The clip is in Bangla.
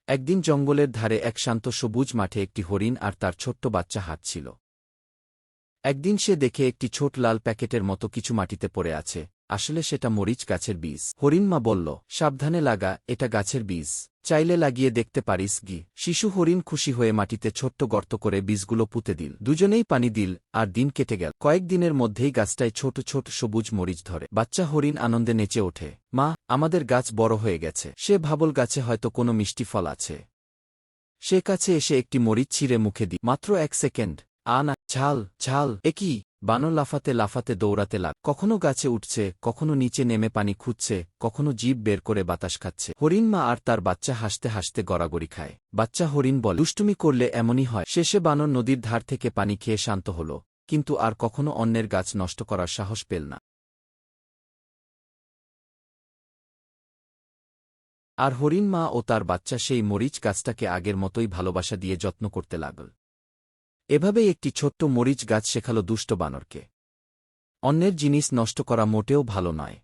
একদিন জঙ্গলের ধারে এক শান্ত সবুজ মাঠে একটি হরিণ আর তার ছোট্ট বাচ্চা হাঁটছিল। একদিন সে দেখে একটি ছোট লাল প্যাকেটের মতো কিছু মাটিতে পড়ে আছে। আসলে সেটা মরিচ গাছের বীজ। হরিণ মা বলল, সাবধানে লাগা, এটা গাছের বীজ, চাইলে লাগিয়ে দেখতে পারিস গি। শিশু হরিণ খুশি হয়ে মাটিতে ছোট্ট গর্ত করে বীজগুলো পুঁতে দিল। দুজনেই পানি দিল, আর দিন কেটে গেল। কয়েকদিনের মধ্যেই গাছটায় ছোট ছোট সবুজ মরিচ ধরে। বাচ্চা হরিণ আনন্দে নেচে ওঠে, মা, আমাদের গাছ বড় হয়ে গেছে। সে ভাবল গাছে হয়তো কোনো মিষ্টি ফল আছে। সে কাছে এসে একটি মরিচ ছিঁড়ে মুখে দি। মাত্র 1 সেকেন্ড। না, ঝাল ঝাল। একই! বানর লাফাতে লাফাতে দৌড়াতে লাগ। কখনো গাছে উঠছে, কখনো নিচে নেমে পানি খুঁজছে, কখনো জিভ বের করে বাতাস খাচ্ছে। হরিণ মা আর তার বাচ্চা হাসতে হাসতে গড়াগড়ি খায়। বাচ্চা হরিণ বলে, দুষ্টুমি করলে এমনই হয়। শেষে বানর নদীর ধার থেকে পানি খেয়ে শান্ত হল, কিন্তু আর কখনো অন্যের গাছ নষ্ট করার সাহস পেল না। আর হরিণ মা ও তার বাচ্চা সেই মরিচ গাছটাকে আগের মতোই ভালোবাসা দিয়ে যত্ন করতে লাগল। এভাবেই একটি ছোট্ট মরিচ গাছ শেখাল দুষ্ট বানরকে, অন্যের জিনিস নষ্ট করা মোটেও ভালো নয়।